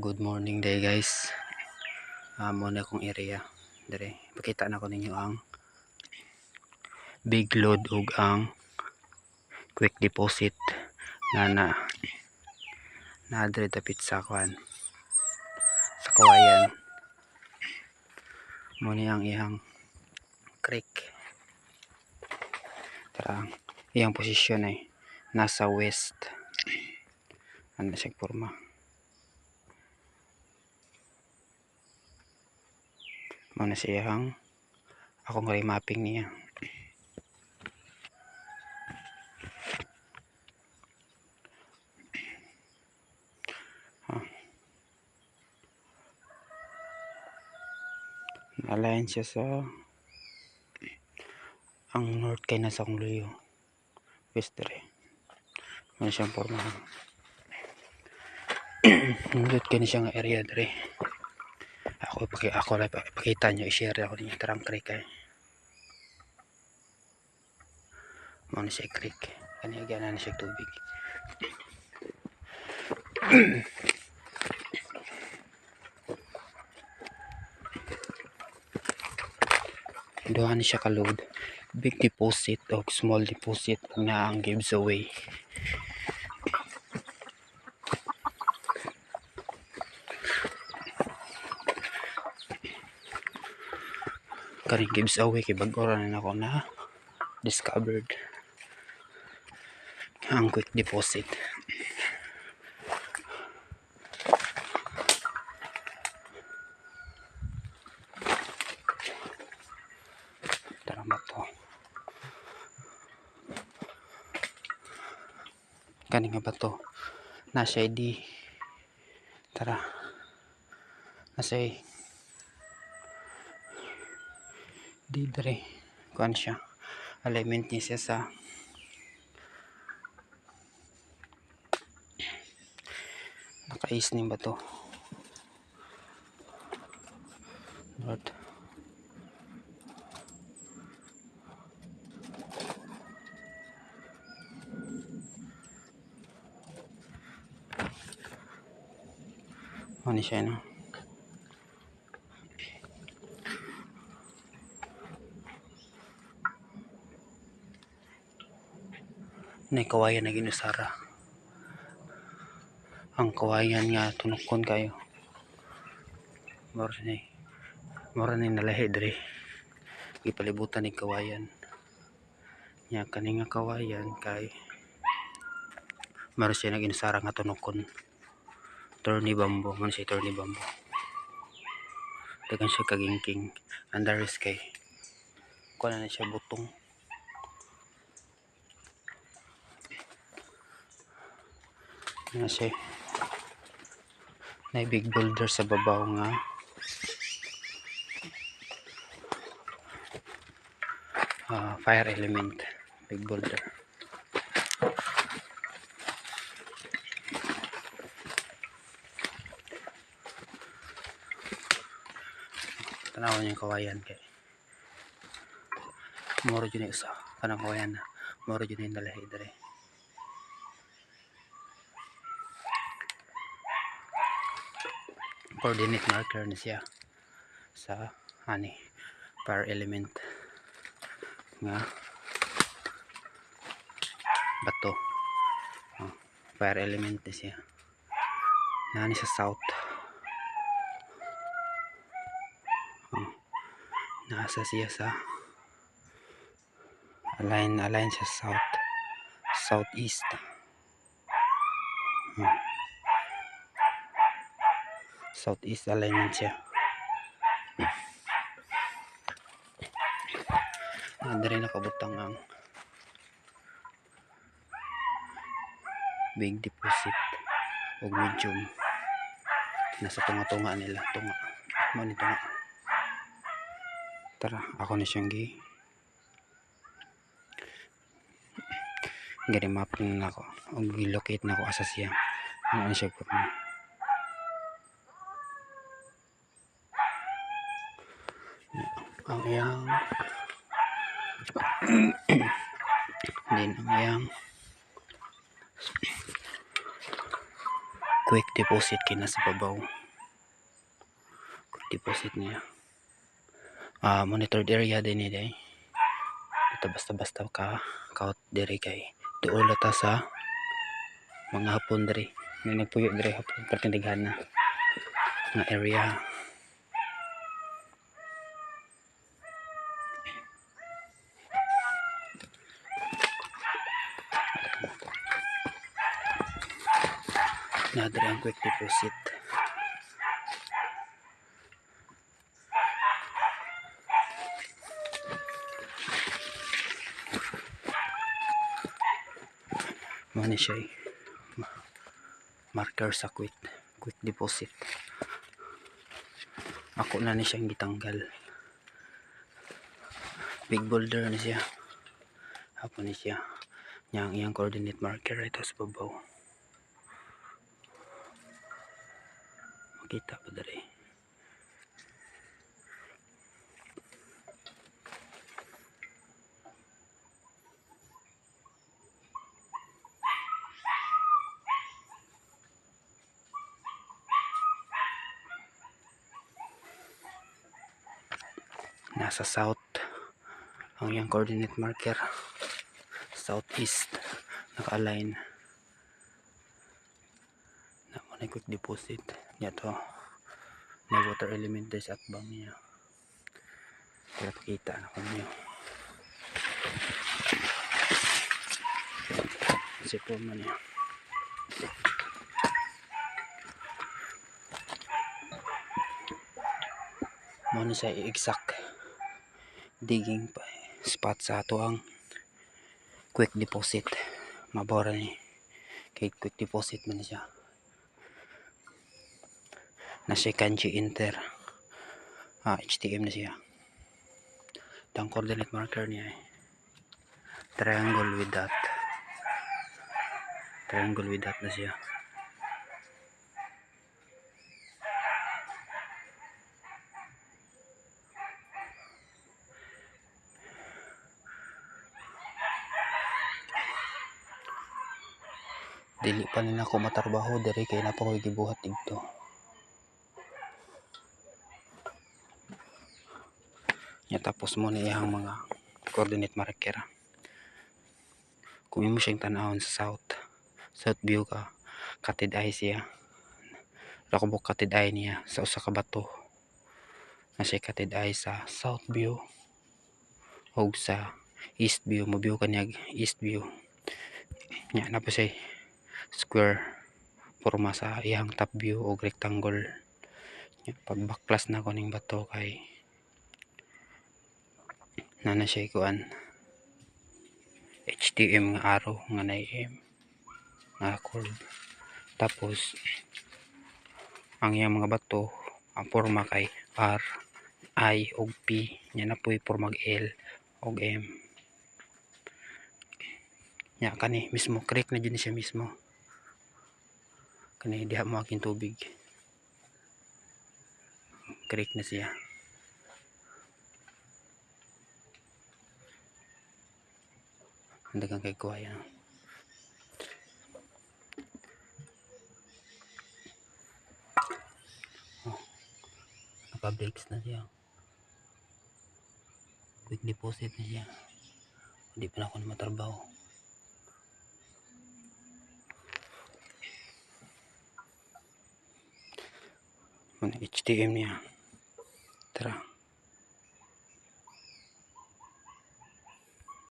Good morning day guys. Muna akong area dire. Pakita na ko ninyo ang big load ug ang quick deposit na dire dapit sa kawayan. Muna ang iyang creek. Tara, iyang posisyon ay nasa west. Ano siya forma? Muna siyang akong remapping niya. Align siya sa ang north kay nasa kong luyo, west dire. Ano siyang forma? North kay na siyang area dire. Ako lang pakita nyo, i-share ako ninyo tarang creek ay. Ano siya creek? Kanya gana na siya tubig. Doon siya ka-load. Big deposit o small deposit na ang giveaway. Karing giveaway kay bag-oran ako na discovered ang quick deposit. Tara ba to? Kani nga ba to? Nasa ID. Tara. Nasa di dire. Kuan siya. Alignment niya siya sa naka-is ni ba to? North. Ano siya no? Na kawayan na ginusara. Ang kawayan nga tunukon kayo. Mora ni nalahi dire. Gipalibutan ni kawayan. Nya kani nga kawayan kay maro siya naginusara nga tunukon. Turny bamboo, man siya turny bamboo. Dagan siya kagingking. Andaris kay kuha na siya butong. Na siya na big boulder sa babaw nga fire element. Big boulder. Tanawan yung kawayan kay moro dyan yung isa kanang kawayan na moro dyan yung nalahi dire. Coordinate marker na siya sa fire element nga bato. Fire element na siya nani sa south. Nasa siya sa align siya southeast. Southeast alignment siya. Dari nakabutang ang big deposit o medium. Nasa tunga-tunga nila. Tunga. Tara, ako na siyang mapping na ako. O locate na ako asa siya. Ano siya po na. Ang iyang din ang iyang Quick deposit kina sa babaw. Quick deposit niya. Monitored area din ni day. Ito basta-basta ka kaut diri kay duol ta sa mga hapon diri. Nga nagpuyo diri hapon pertindighan na nga area. Nadiri ang quick deposit. Mani siya marker sa quick deposit. Ako na ni siyang gitanggal. Big boulder ni siya. Hapon ni siya. Yang iyang coordinate marker ito sa babaw. Makita pa dari. Nasa south ang iyang coordinate marker, southeast naka-align na mo na quick deposit niya to. May water element dahil sa atbang niya, para pakita na ko niyo sipo man niya. Mo na siya exact digging spot sa ato ang quick deposit. Mabora ni kay quick deposit man siya na siya kanji enter HTM na siya. Ang coordinate marker niya triangle with that na siya. Dili pa nila ako matarbaho diri kay na pa ko gibuhat dito. Ya tapos mo na iyang mga coordinate marker. Kung mo siyang tanawon sa south view ka, katid eye siya. Rakubok katid eye niya sa usa ka bato. Na siya katid eye sa south view o sa east view. Mo view kanya east view. Nya na pa siya square forma sa iyang top view o rectangle. Pag baklas na ko ning bato kay na siya kuan HTM nga arrow nga na-M nga curve. Tapos ang iyang mga bato ang forma kay R, I ug P nya na po'y formag L ug M. Nya kani mismo creek na dyan siya mismo. Kani diha mo aking tubig. Creek na siya. Dagang kay kuwaya. Naka-breaks na siya. Quick deposit na siya. Hindi pa na ako na matrabaho. HTM niya. Tara.